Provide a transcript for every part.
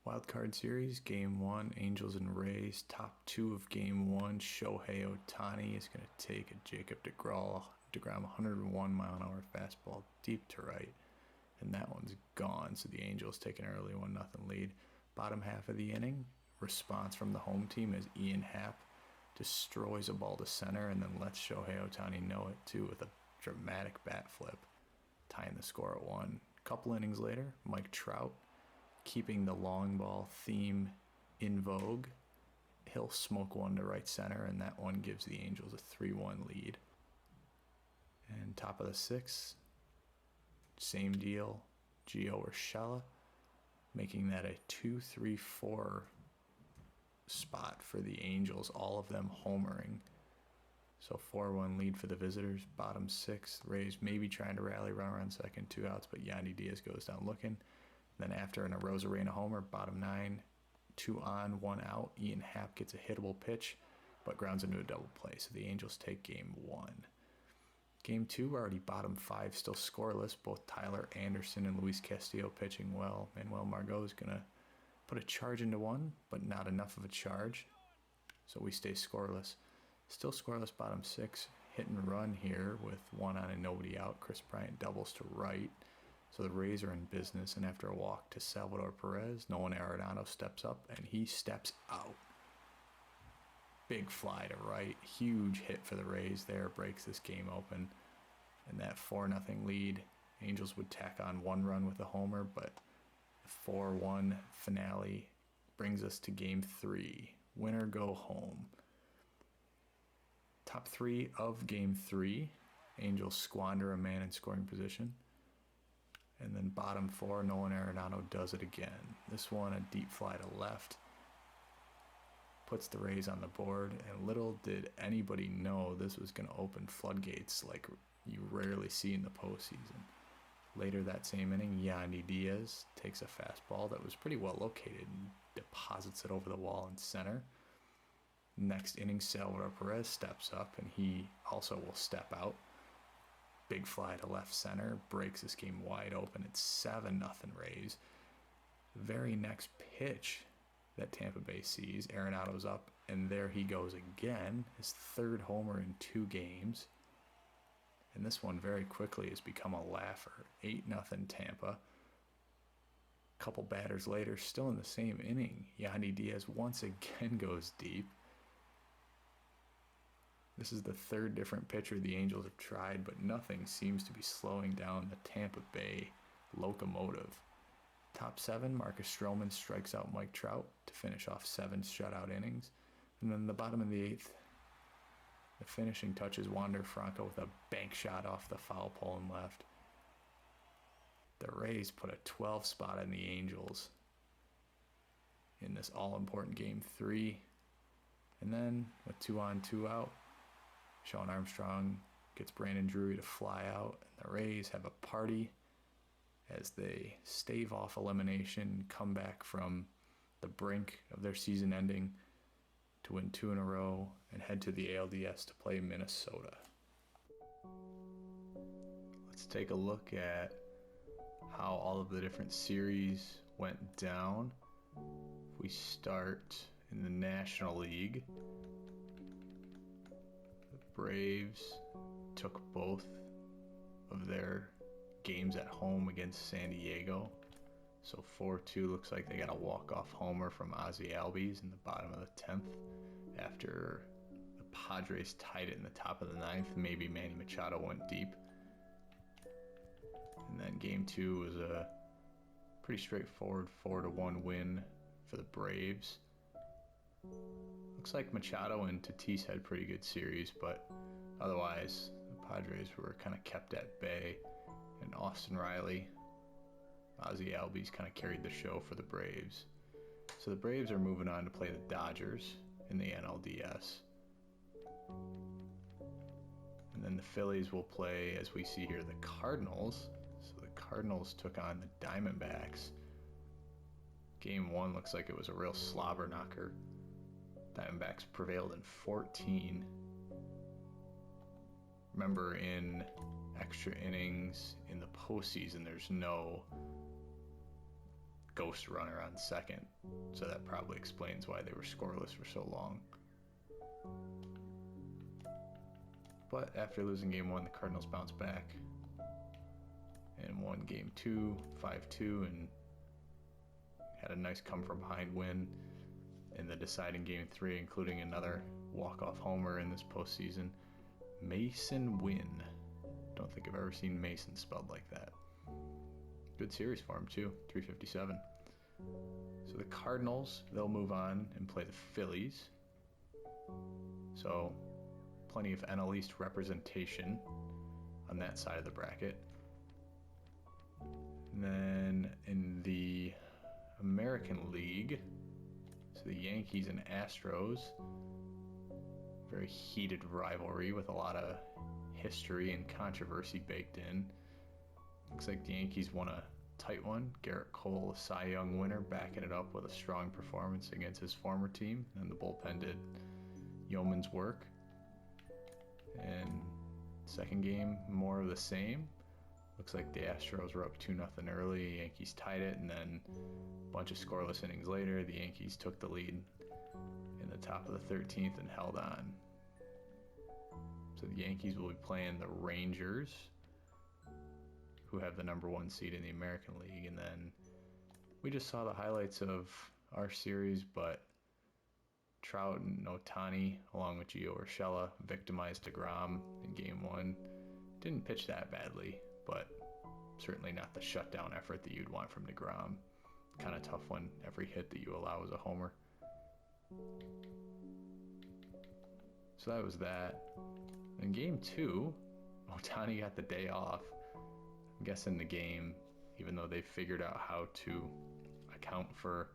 Wild Card Series, Game 1, Angels and Rays. Top 2 of Game 1, Shohei Ohtani is going to take a Jacob DeGrom 101-mile-an-hour fastball deep to right. And that one's gone, so the Angels take an early 1-0 lead. Bottom half of the inning, response from the home team as Ian Happ destroys a ball to center and then lets Shohei Ohtani know it, too, with a dramatic bat flip, tying the score at 1. A couple innings later, Mike Trout, keeping the long ball theme in vogue, he'll smoke one to right center, and that one gives the Angels a 3-1 lead. And top of the 6th, same deal, Gio Urshela, making that a 2-3-4 spot for the Angels, all of them homering. So 4-1 lead for the visitors. Bottom 6th, Rays maybe trying to rally, runner on second, 2 outs, but Yandy Diaz goes down looking. Then after an Arozarena homer, bottom 9, 2 on, 1 out, Ian Happ gets a hittable pitch, but grounds into a double play. So the Angels take Game 1. Game 2, already bottom 5, still scoreless. Both Tyler Anderson and Luis Castillo pitching well. Manuel Margot is going to put a charge into one, but not enough of a charge. So we stay scoreless. Still scoreless bottom 6. Hit and run here with 1 on and nobody out. Chris Bryant doubles to right. So the Rays are in business, and after a walk to Salvador Perez, Nolan Arenado steps up, and he steps out. Big fly to right. Huge hit for the Rays there. Breaks this game open. And that 4-0 lead, Angels would tack on 1 run with a homer, but the 4-1 finale brings us to Game 3. Winner go home. Top 3 of Game 3, Angels squander a man in scoring position. And then bottom 4, Nolan Arenado does it again. This one, a deep fly to left, puts the Rays on the board, and little did anybody know this was going to open floodgates like you rarely see in the postseason. Later that same inning, Yandy Diaz takes a fastball that was pretty well located and deposits it over the wall in center. Next inning, Salvador Perez steps up, and he also will step out. Big fly to left center, breaks this game wide open. It's 7-0 Rays. The very next pitch that Tampa Bay sees, Arenado's up, and there he goes again, his 3rd homer in 2 games. And this one very quickly has become a laugher. 8-0 Tampa. A couple batters later, still in the same inning, Yandy Diaz once again goes deep. This is the 3rd different pitcher the Angels have tried, but nothing seems to be slowing down the Tampa Bay locomotive. Top 7, Marcus Stroman strikes out Mike Trout to finish off 7 shutout innings. And then the bottom of the 8th, the finishing touches, Wander Franco with a bank shot off the foul pole and left. The Rays put a 12 spot on the Angels in this all-important Game 3. And then, with 2 on, 2 out, Shawn Armstrong gets Brandon Drury to fly out, and the Rays have a party as they stave off elimination, come back from the brink of their season ending to win 2 in a row and head to the ALDS to play Minnesota. Let's take a look at how all of the different series went down. If we start in the National League, Braves took both of their games at home against San Diego. So 4-2 looks like they got a walk-off homer from Ozzie Albies in the bottom of the 10th after the Padres tied it in the top of the 9th. Maybe Manny Machado went deep. And then Game 2 was a pretty straightforward 4-1 win for the Braves. Looks like Machado and Tatis had pretty good series, but otherwise the Padres were kind of kept at bay, and Austin Riley, Ozzie Albies kind of carried the show for the Braves. So the Braves are moving on to play the Dodgers in the NLDS. And then the Phillies will play, as we see here, the Cardinals. So the Cardinals took on the Diamondbacks. Game 1 looks like it was a real slobber knocker. Diamondbacks prevailed in 14. Remember, in extra innings in the postseason, there's no ghost runner on second, so that probably explains why they were scoreless for so long. But after losing game 1, the Cardinals bounced back and won game 2, 5-2, and had a nice come-from-behind win in the deciding game 3, including another walk-off homer in this postseason. Mason Wynn. Don't think I've ever seen Mason spelled like that. Good series for him too, 357. So the Cardinals, they'll move on and play the Phillies. So plenty of NL East representation on that side of the bracket. And then in the American League, so the Yankees and Astros, very heated rivalry with a lot of history and controversy baked in. Looks like the Yankees won a tight one. Garrett Cole, a Cy Young winner, backing it up with a strong performance against his former team, and the bullpen did yeoman's work. And second game, more of the same. Looks like the Astros were up 2-0 early, Yankees tied it, and then a bunch of scoreless innings later, the Yankees took the lead in the top of the 13th and held on. So the Yankees will be playing the Rangers, who have the #1 seed in the American League. And then we just saw the highlights of our series, but Trout and Ohtani, along with Gio Urshela, victimized DeGrom in game 1. Didn't pitch that badly, but certainly not the shutdown effort that you'd want from DeGrom. Kind of tough when every hit that you allow is a homer. So that was that. In game 2, Ohtani got the day off. I'm guessing the game, even though they figured out how to account for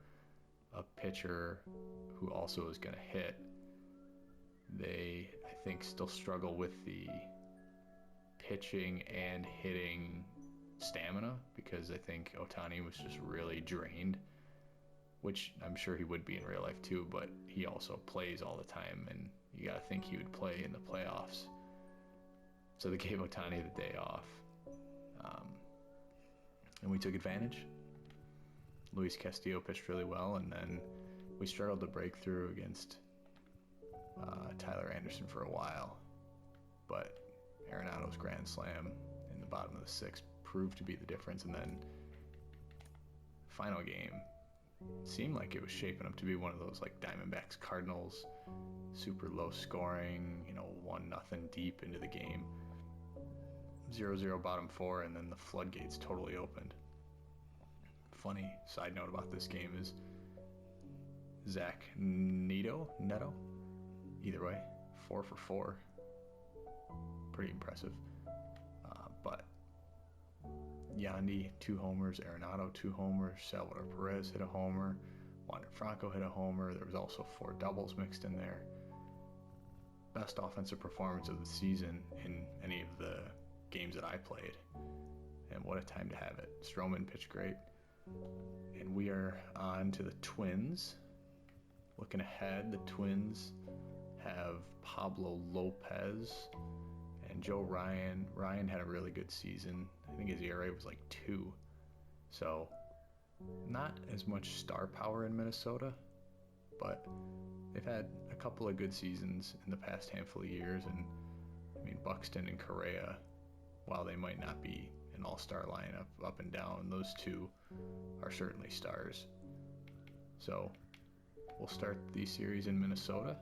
a pitcher who also is going to hit, they, I think, still struggle with the pitching and hitting stamina, because I think Ohtani was just really drained, which I'm sure he would be in real life too, but he also plays all the time, and you got to think he would play in the playoffs. So they gave Ohtani the day off. And we took advantage. Luis Castillo pitched really well, and then we struggled to break through against Tyler Anderson for a while. But Arenado's grand slam in the bottom of the 6th proved to be the difference. And then final game seemed like it was shaping up to be one of those like Diamondbacks Cardinals, super low scoring, 1-0 deep into the game. 0-0 bottom 4, and then the floodgates totally opened. Funny side note about this game is Zach Neto, either way, 4 for 4. Pretty impressive. But Yandy, 2 homers, Arenado, 2 homers, Salvador Perez hit a homer, Wander Franco hit a homer. There was also 4 doubles mixed in there. Best offensive performance of the season in any of the games that I played, and what a time to have it. Stroman pitched great, and we are on to the Twins. Looking ahead, the Twins have Pablo Lopez and Joe Ryan. Ryan had a really good season. I think his ERA was like 2, so not as much star power in Minnesota, but they've had a couple of good seasons in the past handful of years. And I mean, Buxton and Correa, while they might not be an all-star lineup up and down, those two are certainly stars. So we'll start the series in Minnesota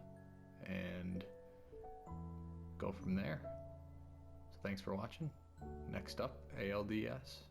and go from there. So thanks for watching. Next up, ALDS.